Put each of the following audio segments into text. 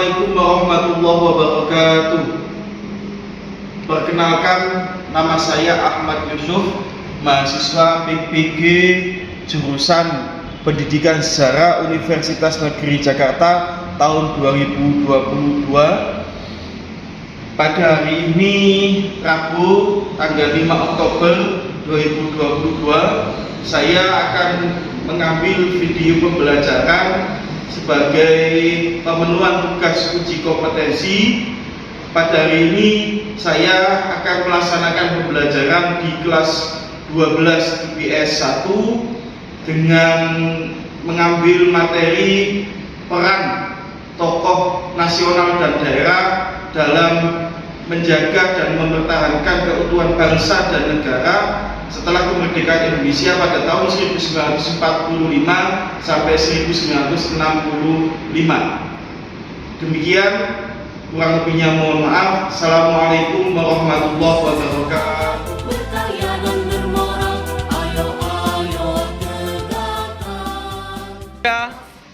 Assalamualaikum warahmatullahi wabarakatuh. Perkenalkan, nama saya Ahmad Yusuf, mahasiswa PPG jurusan Pendidikan Sejarah Universitas Negeri Jakarta tahun 2022. Pada hari ini Rabu tanggal 5 Oktober 2022, saya akan mengambil video pembelajaran sebagai pemenuhan tugas uji kompetensi. Pada hari ini saya akan melaksanakan pembelajaran di kelas 12 IPS 1 dengan mengambil materi peran tokoh nasional dan daerah dalam menjaga dan mempertahankan keutuhan bangsa dan negara setelah kemerdekaan Indonesia pada tahun 1945 sampai 1965. Demikian, kurang lebihnya mohon maaf. Assalamualaikum warahmatullahi wabarakatuh.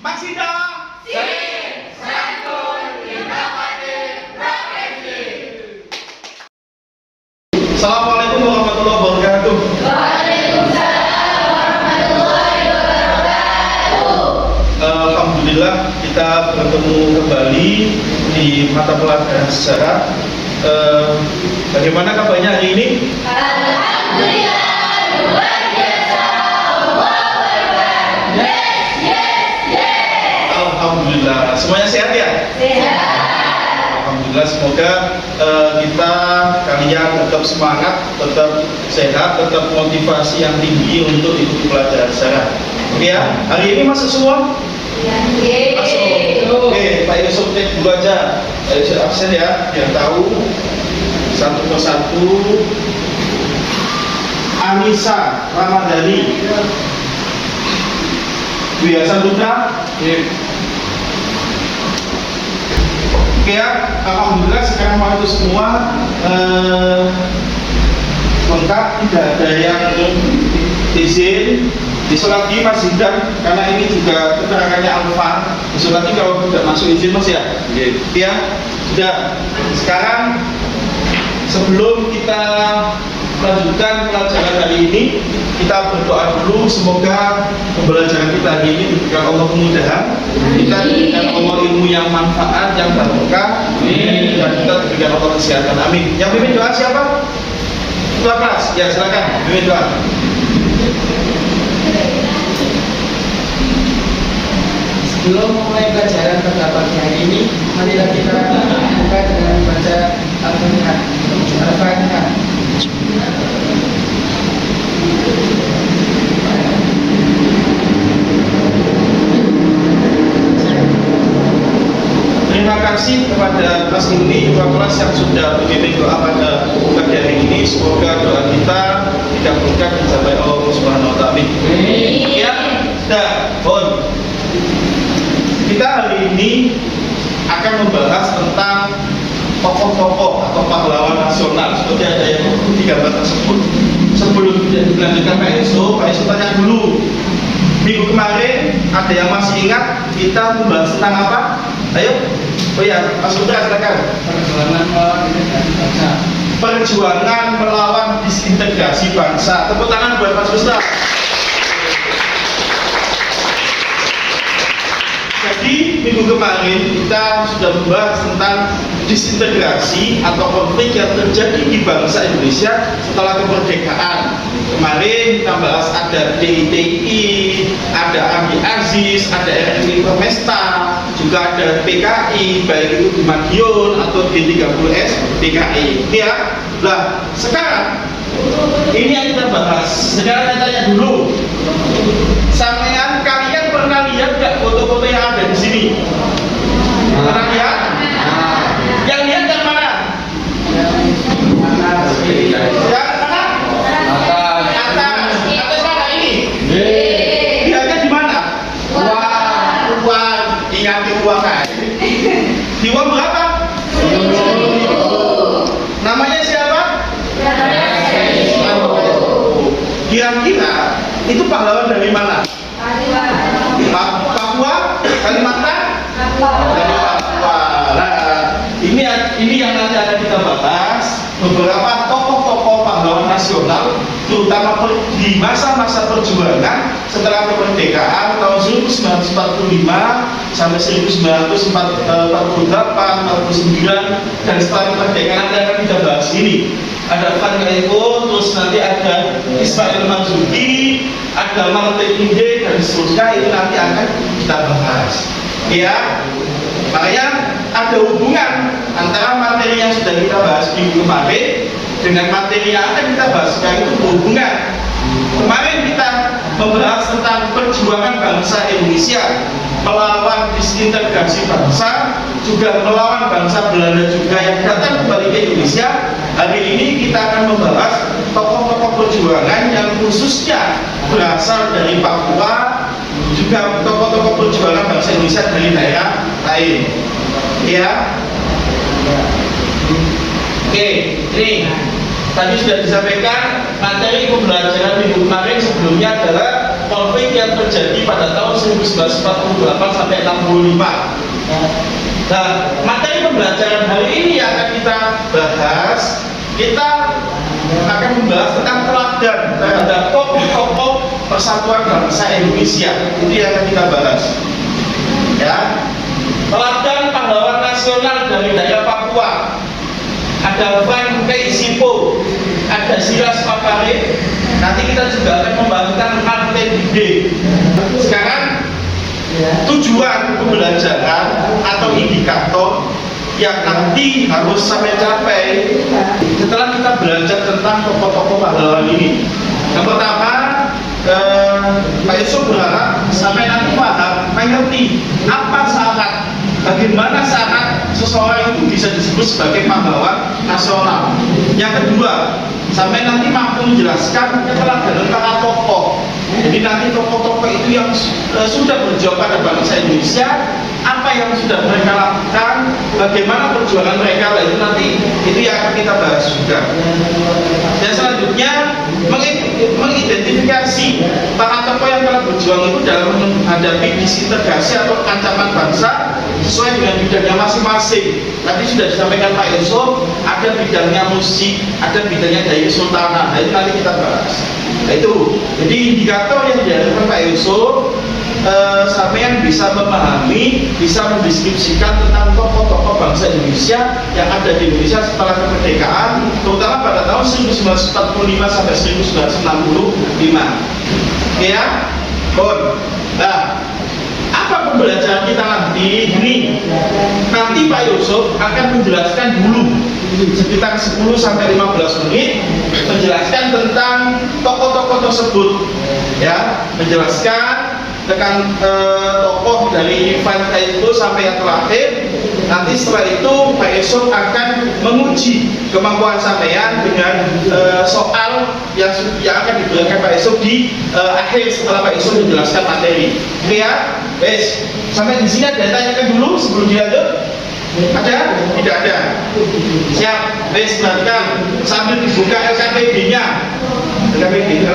Maksida. Assalamualaikum warahmatullahi wabarakatuh. Waalaikumsalam warahmatullahi wabarakatuh. Alhamdulillah kita bertemu kembali di mata pelajaran sejarah. Bagaimana kabarnya hari ini? Alhamdulillah luar biasa. Allahu Akbar. Yes. Alhamdulillah. Semuanya sehat ya? Sehat. Alhamdulillah, semoga kalian tetap semangat, tetap sehat, tetap motivasi yang tinggi untuk ikuti pelajaran sejarah. Oke ya, hari ini masuk semua? Masuk. Oke, Pak Yusuf cek dulu aja. Pak Yusuf absen ya, biar tahu satu persatu. Anissa Ramadhani, Dwi Hasan Putra. Oke ya, alhamdulillah sekarang waktu semua lengkap, tidak ada yang izin. Besok lagi Mas Hindan, karena ini juga keterangannya Alfa. Besok lagi kalau tidak masuk izin Mas ya. Ya, sudah. Sekarang sebelum kita lanjutkan pelajaran hari ini, kita berdoa dulu semoga pembelajaran kita hari ini diberikan Allah kemudahan, kita diberikan Allah ilmu yang manfaat, yang barokah, dan kita diberikan Allah kesehatan. Amin. Yang pimpin doa siapa? Ketua kelas. Ya, silakan pimpin doa. Sebelum memulai pelajaran pada pagi hari ini, marilah kita buka dengan membaca Al-Fatihah. Al-Fatihah. Terima kasih kepada kelas ini, ketua kelas yang sudah membimbing doa pada pagi hari ini. Semoga doa kita dikabulkan sampai Allah Subhanahu wa Ta'ala. Ya, sudah. Bon. Kita hari ini akan membahas tentang tokoh-tokoh atau pahlawan nasional. Seperti ada yang di gambar tersebut. Sebelum dilanjutkan Pak Yusuf tanya dulu. Minggu kemarin ada yang masih ingat kita membahas tentang apa? Ayo. Oh ya, Mas Putra silakan. Perjuangan melawan disintegrasi bangsa. Tepuk tangan buat Mas Putra. Jadi minggu kemarin kita sudah membahas tentang disintegrasi atau konflik yang terjadi di bangsa Indonesia setelah kemerdekaan. Kemarin kita bahas ada DITI, ada Andi Aziz, ada RRI Permesta, juga ada PKI, baik itu di Madiun atau G30S PKI. Ya, nah sekarang ini yang kita bahas. Sekarang saya tanya dulu, sampean kalian pernah lihat nggak foto-foto yang ada di sini? Pernah lihat? Yang lihat yang mana? Yang mana? Atas mana ini? Lihatnya di mana? Uang. Ingat di uang kan? Di uang berapa? Namanya siapa? Kira-kira itu pahlawan dari mana? Papua, Kalimantan, dari Papua. ini yang nanti akan kita bahas beberapa tokoh-tokoh pahlawan nasional, terutama di masa-masa perjuangan setelah kemerdekaan tahun 1945 sampai 1948, 49, dan setelah kemerdekaan nanti akan kita bahas ini. Ada Van Kaiko, terus nanti ada Ismail Marzuki, ada Martin Inde, dan seterusnya, itu nanti akan kita bahas. Ya, makanya ada hubungan antara materi yang sudah kita bahas minggu kemarin dengan materi yang akan kita bahas sekarang, itu berhubungan. Kemarin kita membahas tentang perjuangan bangsa Indonesia melawan disintegrasi bangsa, juga melawan bangsa Belanda juga yang datang kembali ke Indonesia. Hari ini kita akan membahas tokoh-tokoh perjuangan yang khususnya berasal dari Papua, juga tokoh-tokoh perjuangan bangsa Indonesia dari daerah lain. Ya. Oke, ini tadi sudah disampaikan materi pembelajaran minggu kemarin sebelumnya adalah konflik yang terjadi pada tahun 1948 sampai 65. Nah, materi pembelajaran hari ini yang akan kita bahas, kita akan membahas tentang teladan terhadap tokoh-tokoh persatuan bangsa Indonesia. Itu yang akan kita bahas. Ya, teladan pahlawan nasional dari daerah Papua. Ada Van Kaisipo, ada Silas Papare. Nanti kita juga akan membahas tentang Martin Inde. Sekarang tujuan pembelajaran atau indikator yang nanti harus sampai capai setelah kita belajar tentang tokoh-tokoh pahlawan ini. Yang pertama, Pak Yusuf berharap sampai nanti paham, mengerti apa syarat, bagaimana syarat seseorang itu bisa disebut sebagai pahlawan nasional. Yang kedua, sampai nanti mampu menjelaskan keteladanan para tokoh. Jadi nanti tokoh-tokoh itu yang sudah berjuang pada bangsa Indonesia, apa yang sudah mereka lakukan, bagaimana perjuangan mereka, itu nanti itu yang akan kita bahas juga. Dan selanjutnya mengidentifikasi para tokoh yang telah berjuang itu dalam menghadapi disintegrasi atau ancaman bangsa sesuai dengan bidangnya masing-masing. Tadi sudah disampaikan Pak Yusuf, ada bidangnya musik, ada bidangnya daya kesultanan. Nah, itu nanti kita bahas. Nah, itu jadi indikator yang dihadirkan Pak Yusuf, sampean bisa memahami, bisa mendeskripsikan tentang tokoh-tokoh bangsa Indonesia yang ada di Indonesia setelah kemerdekaan, terutama pada tahun 1945 sampai 1965. Ya, nah, apa pembelajaran kita nanti? Ini nanti Pak Yusuf akan menjelaskan dulu sekitar 10 sampai 15 menit menjelaskan tentang tokoh-tokoh tersebut, ya, menjelaskan tentang tokoh dari Van Kaiko sampai yang terakhir. Nanti setelah itu Pak Yusuf akan menguji kemampuan sampean dengan soal yang akan diberikan Pak Yusuf di akhir setelah Pak Yusuf menjelaskan materi. Oke ya, wes, sampai di sini ada yang tanyakan dulu sebelum dilanjut? Ada? Tidak ada. Siap, wes, perhatikan sambil dibuka LKPD-nya. LKPD,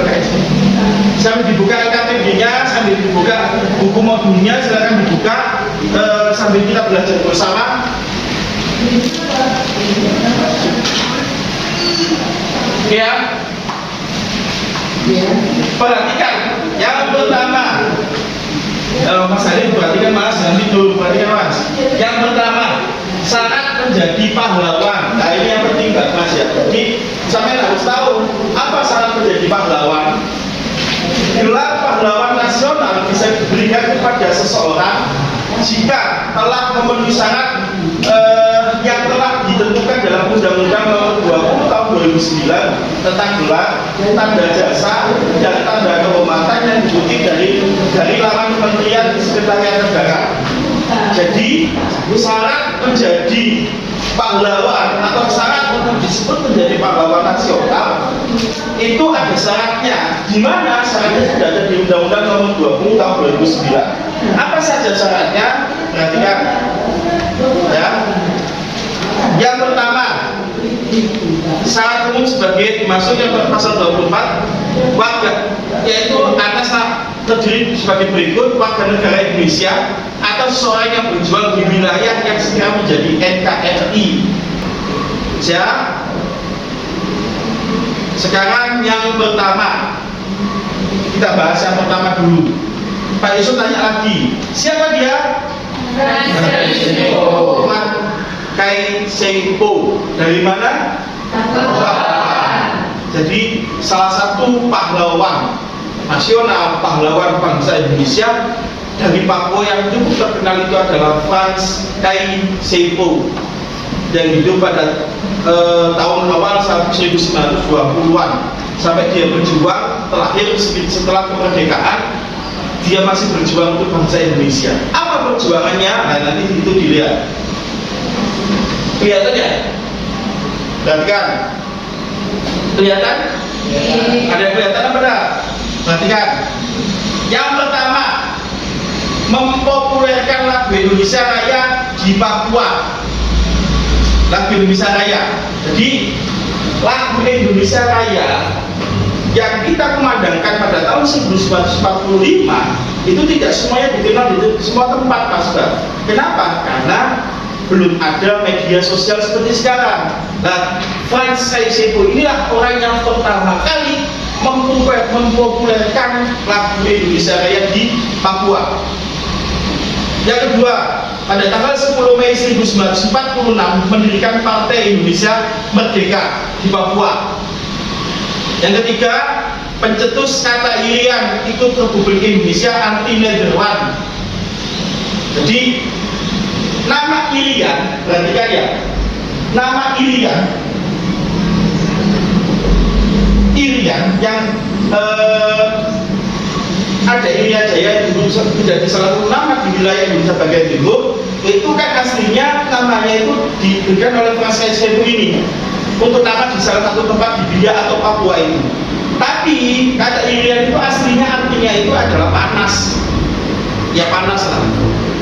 sambil dibuka LKPD-nya, sambil dibuka buku modulnya, silakan dibuka sambil kita belajar bersama. Ya, perhatikan yang pertama. Mas Ari, perhatikan Mas, jangan tidur, perhatikan Mas. Yang pertama, syarat menjadi pahlawan. Nah, ini yang penting Mas ya. Jadi sampai harus tahu apa syarat menjadi pahlawan. Gelar pahlawan nasional bisa diberikan kepada seseorang jika telah memenuhi syarat yang telah ditentukan dalam Undang-Undang Nomor 20 Tahun 2009 tentang gelar, tanda jasa, dan tanda kehormatan yang dikutip dari laman Kementerian Sekretariat Negara. Jadi syarat menjadi pahlawan atau syarat untuk disebut menjadi pahlawan nasional itu ada syaratnya. Di mana syaratnya sudah ada di Undang-Undang Nomor 20 Tahun 2009. Apa saja syaratnya? Perhatikan. Ya. Yang pertama, syarat umum sebagai dimaksud yang pasal 24 warga, yaitu atas terdiri sebagai berikut: warga negara Indonesia atau seseorang yang berjuang di wilayah yang sekarang menjadi NKRI. Ya. Sekarang yang pertama, kita bahas yang pertama dulu. Pak Yusuf tanya lagi, siapa dia? Kai Seipo. Dari mana? Papua. Jadi salah satu pahlawan nasional, pahlawan bangsa Indonesia dari Papua yang cukup terkenal itu adalah Frans Kai Seipo, yang hidup pada tahun awal 1920-an sampai dia berjuang terakhir setelah kemerdekaan. Dia masih berjuang untuk bangsa Indonesia. Apa perjuangannya? Nah, nanti itu dilihat. Kelihatan ya? Perhatikan. Kelihatan? Ada yang kelihatan apa enggak? Perhatikan. Yang pertama, mempopulerkan lagu Indonesia Raya di Papua. Lagu Indonesia Raya. Jadi lagu Indonesia Raya yang kita kumandangkan pada tahun 1945 itu tidak semuanya dikenal di semua tempat, Mas Bang. Kenapa? Karena belum ada media sosial seperti sekarang. Nah, Frans Kai Seipo inilah orang yang pertama kali mempopulerkan lagu Indonesia Raya di Papua. Yang kedua, pada tanggal 10 Mei 1946 mendirikan Partai Indonesia Merdeka di Papua. Yang ketiga, pencetus kata Irian ikut Republik Indonesia anti Nederland. Jadi nama Irian, perhatikan ya, nama Irian yang ada Irian Jaya itu menjadi salah satu nama di wilayah Indonesia bagian timur. Itu kan aslinya namanya itu diberikan oleh Frans Kai Seipo ini untuk nama di salah satu tempat di Biak atau Papua itu. Tapi kata Irian itu aslinya artinya itu adalah panas. Ya panas lah.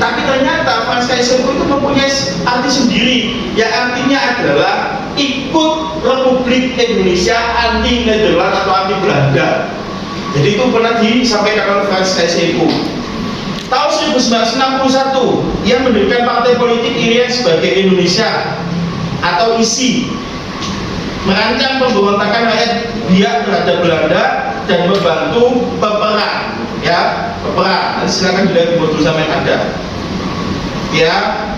Tapi ternyata Frans Kai Seipo itu mempunyai arti sendiri, yang artinya adalah ikut Republik Indonesia anti Nederland atau anti Belanda. Jadi itu pernah disampaikan oleh Frans Kai Seipo. Tahun 1961 ia mendirikan partai politik Irian sebagai Indonesia atau ISI, merancang pemberontakan rakyat Biak terhadap Belanda dan membantu peperang, ya peperang. Nanti silakan dilihat di modul sampai ada. Ya,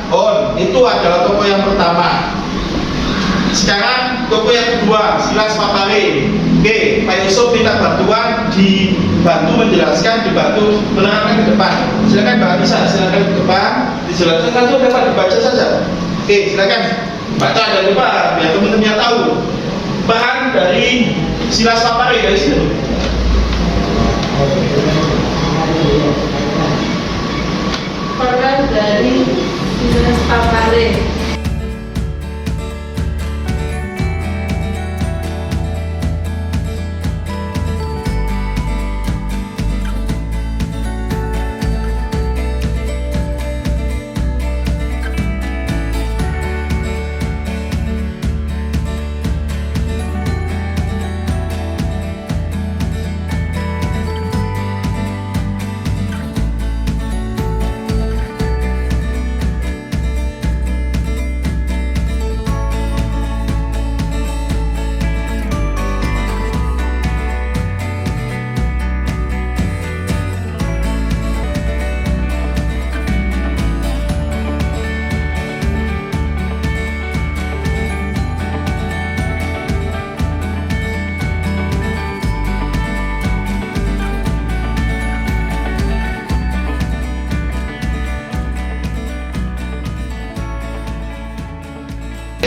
itu adalah tokoh yang pertama. Sekarang tokoh yang kedua, Silas Papare. Oke, Pak Yusuf minta bantuan, dibantu menjelaskan, dibantu menerangkan ke depan. Silakan Mbak Anissa, silakan ke depan, dijelaskan langsung dapat dibaca saja. Oke, silakan baca dari depan biar teman-temannya tahu. Bahan dari Silas Papare dari sini. Peran dari Silas Papare.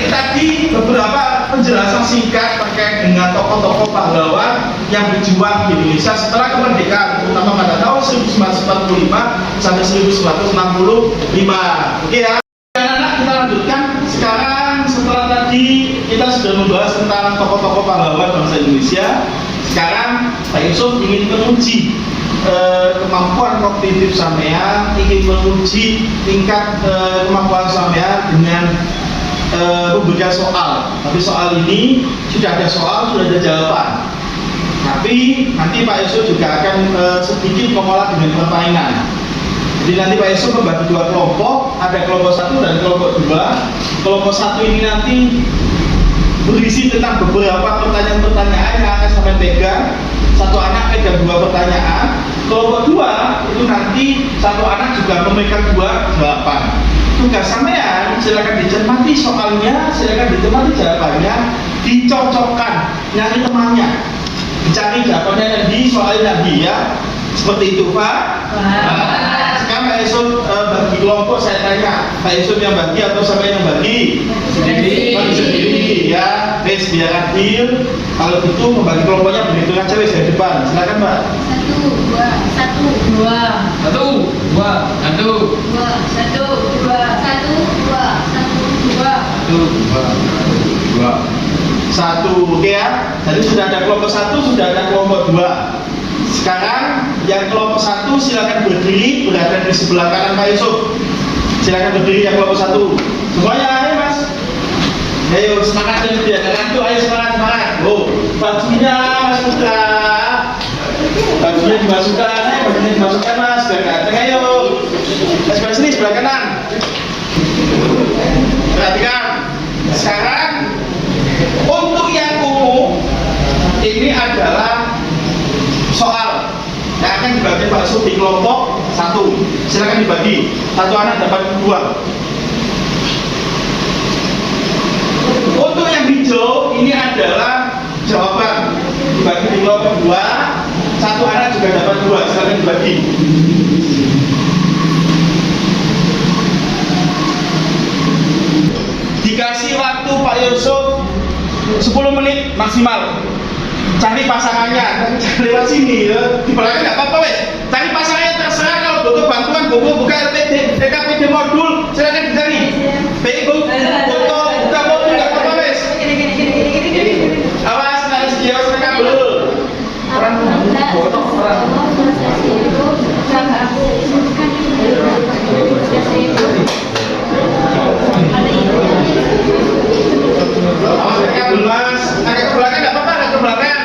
Tadi beberapa penjelasan singkat terkait dengan tokoh-tokoh pahlawan yang berjuang di Indonesia setelah kemerdekaan, terutama pada tahun 1945 sampai 1965. Oke ya, anak-anak, kita lanjutkan. Sekarang setelah tadi kita sudah membahas tentang tokoh-tokoh pahlawan bangsa Indonesia. Sekarang Pak Yusuf ingin menguji kemampuan kognitif sampean, ingin menguji tingkat kemampuan sampean dengan memberikan soal. Tapi soal ini sudah ada soal, sudah ada jawaban. Tapi nanti Pak Yusuf juga akan sedikit mengolah dengan permainan. Jadi nanti Pak Yusuf membagi dua kelompok, ada kelompok 1 dan kelompok 2. Kelompok 1 ini nanti berisi tentang beberapa pertanyaan-pertanyaan yang akan sampai pegang. Satu anak pegang 2 pertanyaan. Kelompok 2 itu nanti satu anak juga memegang 2 jawaban. Tugas sampean silakan dicermati soalnya, silakan dicermati jawabannya, dicocokkan, nyari temannya, dicari jawabannya yang di soalnya di ya. Seperti itu Pak. Nah, sekarang Pak Yusuf bagi kelompok, saya tanya Pak Yusuf yang bagi atau sampean yang bagi? Sendiri ya, wes biar adil. Kalau gitu membagi kelompoknya begitu aja wes dari depan. Silakan Mbak. 1, 2, 1, 2, 1, 2, 1, 2, 1, 2, 1, 2, 1, 2, 1, oke ya. Jadi sudah ada kelompok 1, sudah ada kelompok 2. Sekarang yang kelompok 1 silakan berdiri berada di sebelah kanan Pak Yusuf. Silakan berdiri yang kelompok 1. Semuanya ayo Mas. Ayo semangat dan dia tuh, ayo semangat. Oh, bajunya Mas Putra. Bajunya dimasukkan, bajunya dimasukkan Mas. Biar ganteng ayo. Mas sini sebelah kanan. Perhatikan. Sekarang untuk yang umum ini adalah soal yang akan dibagi Pak Yusuf di kelompok 1. Silakan dibagi. Satu anak dapat 2. Untuk yang hijau ini adalah jawaban dibagi di kelompok 2. Satu anak juga dapat 2. Silakan dibagi. Dikasih waktu Pak Yusuf 10 menit maksimal. Cari pasangannya, jangan lewat sini ya. Di belakang nggak apa-apa wes. Cari pasangannya terserah. Kalau butuh bantuan, buka LPD, DKPD modul, silakan dicari. Foto, buka modul nggak apa-apa wes. Awas, harus dia mereka belum. Orang foto orang. Awas mereka belum Mas. Agak ke belakang nggak apa-apa, agak ke belakang.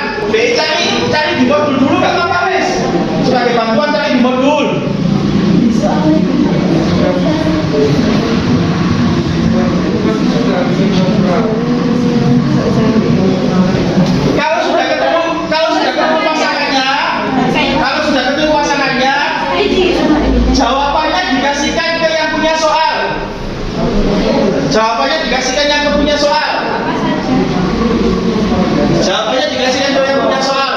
Cari di modul dulu nggak apa-apa wes. Sebagai bantuan cari di modul. Kalau sudah ketemu pasangannya, jawabannya dikasihkan ke yang punya soal. Jawabannya dikasihkan yang punya soal. Jawabannya dikasihkan ke yang punya soal.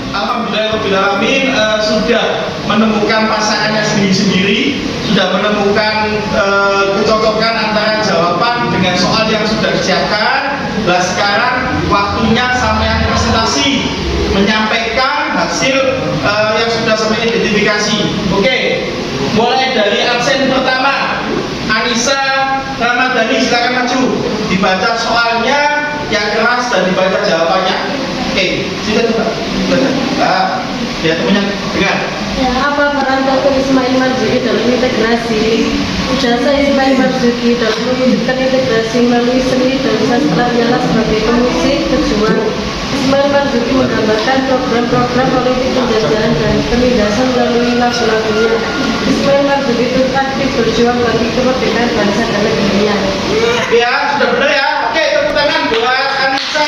Alhamdulillahirobbilalamin, sudah menemukan pasangannya sendiri-sendiri, sudah menemukan kecocokan antara jawaban dengan soal yang sudah disiapkan. Nah sekarang waktunya sampean presentasi, menyampaikan hasil yang sudah sampai identifikasi. Oke, mulai dari absen pertama, Anissa Ramadhani, silakan maju. Dibaca soalnya, yang keras dan dibaca jawabannya. Oke, silakan coba. Nah, ya temannya dengar. Ya, apa peran Dr. Ismail Marzuki dalam integrasi? Jasa Ismail Marzuki dalam mewujudkan integrasi melalui seni dan sastra ialah sebagai pemusik pejuang. Ismail Marzuki menggambarkan program-program politik penjajahan dan penindasan melalui lagu-lagunya. Ismail Marzuki itu aktif berjuang bagi kemerdekaan bangsa dan negerinya. Ya, sudah benar ya. Oke, tepuk tangan buat Anissa.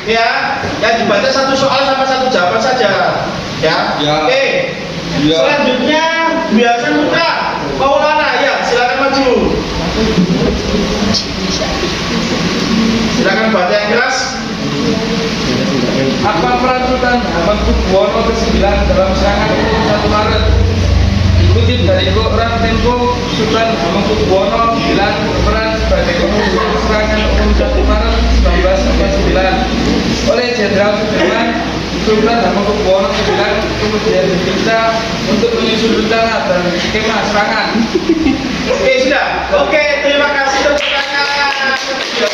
Ya, yang dibaca satu soal sama satu jawaban saja. Ya. Ya. Oke. Ya. Selanjutnya biasa Putra. Maulana, ya, silakan maju. Silakan baca yang keras. Apa peran Sultan Hamengkubuwono ke-9 dalam serangan umum 1 Maret? Dikutip dari Koran Tempo, Sultan Hamengkubuwono IX berperan sebagai pemimpin serangan umum 1 Maret 1949 oleh Jenderal Sudirman. Sultan Hamengkubuwono IX kemudian diperiksa untuk menyusun rencana dan skema serangan. Oke, sudah. Oke, terima kasih tepuk tangan. Sudah.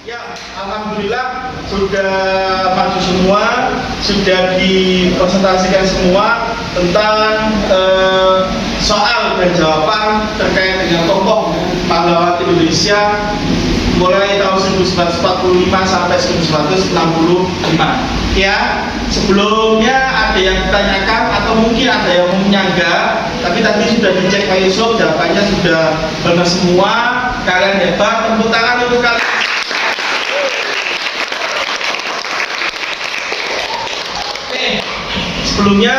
Ya, alhamdulillah sudah maju semua, sudah dipresentasikan semua tentang soal dan jawaban terkait dengan tokoh pahlawan Indonesia mulai tahun 1945 sampai 1965. Ya, sebelumnya ada yang ditanyakan atau mungkin ada yang menyangga, tapi tadi sudah dicek Pak Yusuf, jawabannya sudah benar semua. Kalian hebat, tepuk tangan untuk kalian. Sebelumnya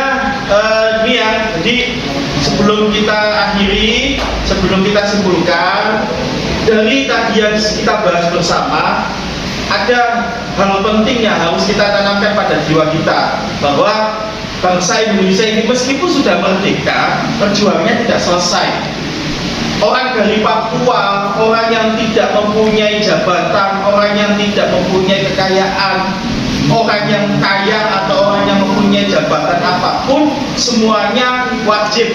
ini ya, jadi sebelum kita akhiri, sebelum kita simpulkan dari tadi yang kita bahas bersama, ada hal penting yang harus kita tanamkan pada jiwa kita, bahwa bangsa Indonesia ini meskipun sudah merdeka, perjuangannya tidak selesai. Orang dari Papua, orang yang tidak mempunyai jabatan, orang yang tidak mempunyai kekayaan, orang yang kaya atau orang yang mempunyai jabatan apapun, semuanya wajib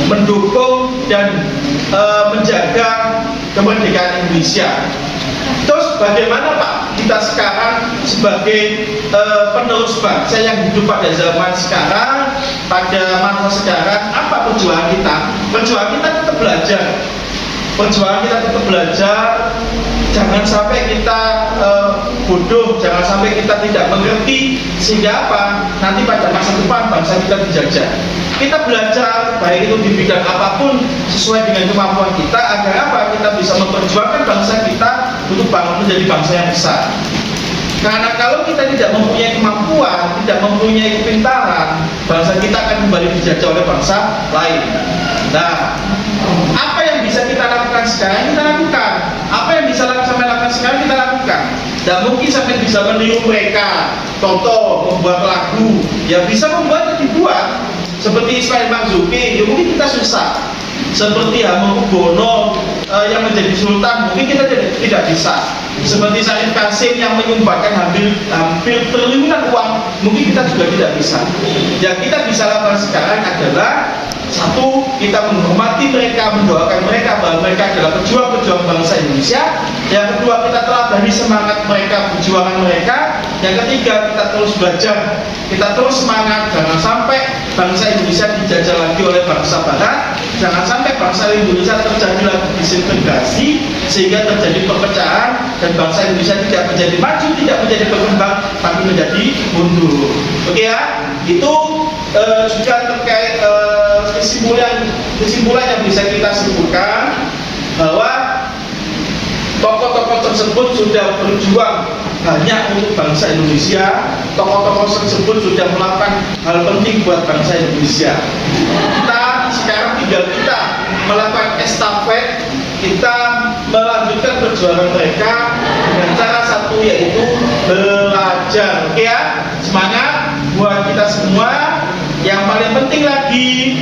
mendukung dan menjaga kemerdekaan Indonesia. Terus bagaimana Pak kita sekarang sebagai penerus bangsa yang hidup pada zaman sekarang, pada masa sekarang, apa perjuangan kita? Perjuangan kita tetap belajar. Perjuangan kita tetap belajar. Jangan sampai kita bodoh, jangan sampai kita tidak mengerti, sehingga apa? Nanti pada masa depan bangsa kita dijajah. Kita belajar, baik itu di bidang apapun, sesuai dengan kemampuan kita, agar apa? Kita bisa memperjuangkan bangsa kita untuk menjadi bangsa yang besar. Karena kalau kita tidak mempunyai kemampuan, tidak mempunyai kepintaran, bangsa kita akan kembali dijajah oleh bangsa lain. Nah, apa yang bisa kita lakukan sekarang, kita lakukan. Apa yang bisa sampai lakukan sekarang, kita lakukan. Dan mungkin sampai bisa meniru mereka, contoh membuat lagu, ya bisa membuat, dibuat. Seperti Ismail Marzuki, ya mungkin kita susah. Seperti Hamengkubuwono yang menjadi sultan, mungkin kita tidak bisa. Seperti Said Kasim yang menyumbangkan hampir triliunan uang, mungkin kita juga tidak bisa. Yang kita bisa lakukan sekarang adalah satu, kita menghormati mereka, mendoakan mereka bahwa mereka adalah pejuang-pejuang bangsa Indonesia. Yang kedua, kita teladani semangat mereka, perjuangan mereka. Yang ketiga, kita terus belajar, kita terus semangat. Jangan sampai bangsa Indonesia dijajah lagi oleh bangsa Barat. Jangan sampai bangsa Indonesia terjadi lagi disintegrasi sehingga terjadi perpecahan dan bangsa Indonesia tidak menjadi maju, tidak menjadi berkembang, tapi menjadi mundur. Oke ya, itu juga terkait kesimpulan yang bisa kita simpulkan bahwa tokoh-tokoh tersebut sudah berjuang banyak untuk bangsa Indonesia. Tokoh-tokoh tersebut sudah melakukan hal penting buat bangsa Indonesia. Kita sekarang tinggal kita melakukan estafet, kita melanjutkan perjuangan mereka dengan cara satu, yaitu belajar. Oke ya, semangat buat kita semua. Yang paling penting lagi,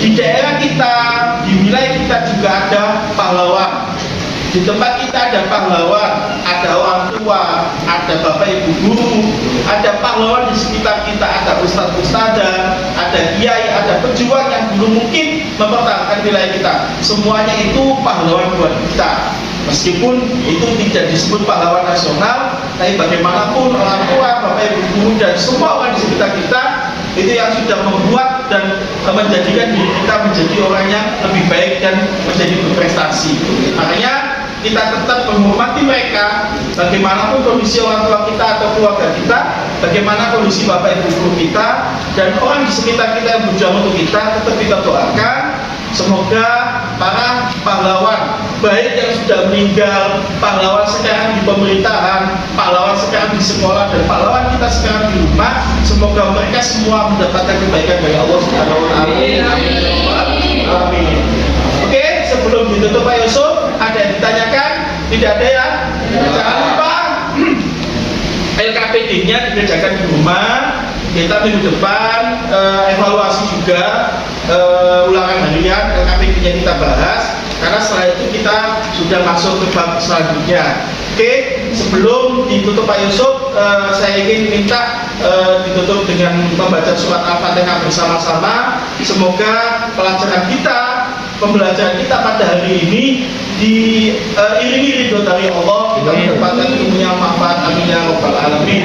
di daerah kita, di wilayah kita juga ada pahlawan. Di tempat kita ada pahlawan, ada orang tua, ada bapak ibu guru, ada pahlawan di sekitar kita, ada ustadz-ustadzah, ada kiai, ada pejuang yang belum mungkin mempertahankan wilayah kita. Semuanya itu pahlawan buat kita. Meskipun itu tidak disebut pahlawan nasional, tapi bagaimanapun orang tua, bapak ibu guru, dan semua orang di sekitar kita itu yang sudah membuat dan menjadikan diri kita menjadi orang yang lebih baik dan menjadi berprestasi. Makanya kita tetap menghormati mereka, bagaimanapun kondisi orang tua kita atau keluarga kita, bagaimana kondisi bapak ibu guru kita, dan orang di sekitar kita yang berjuang untuk kita, tetap kita doakan. Semoga para pahlawan, baik yang sudah meninggal, pahlawan sekarang di pemerintahan, pahlawan sekarang di sekolah, dan pahlawan kita sekarang di rumah, semoga mereka semua mendapatkan kebaikan dari Allah Subhanahu wa Ta'ala. Amin. Oke, sebelum ditutup Pak Yusuf, ada yang ditanyakan? Tidak ada ya? Jangan lupa LKPD-nya dikerjakan di rumah. Kita minggu depan evaluasi juga ulangan harian LKPD-nya kita bahas, karena setelah itu kita sudah masuk ke bab selanjutnya. Oke, sebelum ditutup Pak Yusuf, saya ingin minta ditutup dengan membaca surat Al-Fatihah bersama-sama. Semoga pelajaran kita, pembelajaran kita pada hari ini diiringi ridho dari Allah, kita mendapatkan ilmu yang manfaat. Amin ya rabbal alamin.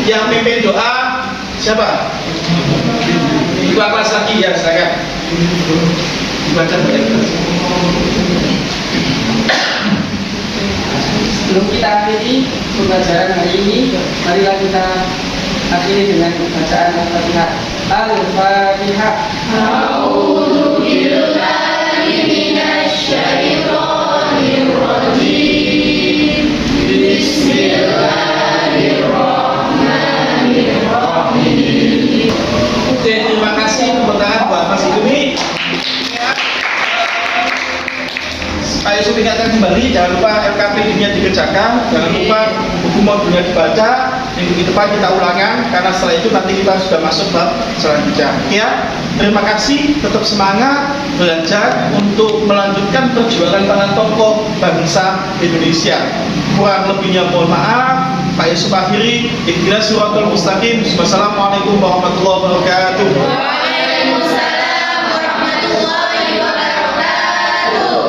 Yang mimpin doa siapa? Ibu kelas lagi ya, silakan. Dibaca Sebelum kita akhiri pembelajaran hari ini, marilah kita akhiri dengan bacaan Al-Fatihah. Al-Fatihah. A'udzu billahi minasy syaithanir rajim. Bismillahirrahmanirrahim. Oke, terima kasih tepuk tangan buat Mas Idumi. Pak Yusuf ingatkan kembali, jangan lupa LKPD-nya dikerjakan, jangan lupa buku modulnya dibaca. Minggu depan kita ulangan, karena setelah itu nanti kita sudah masuk bab selanjutnya. Ya, terima kasih, tetap semangat belajar untuk melanjutkan perjuangan para tokoh bangsa Indonesia. Kurang lebihnya mohon maaf. Pak Yusuf akhiri, ihdinas siratal mustaqim. Wassalamualaikum warahmatullahi wabarakatuh. Waalaikumsalam warahmatullahi wabarakatuh.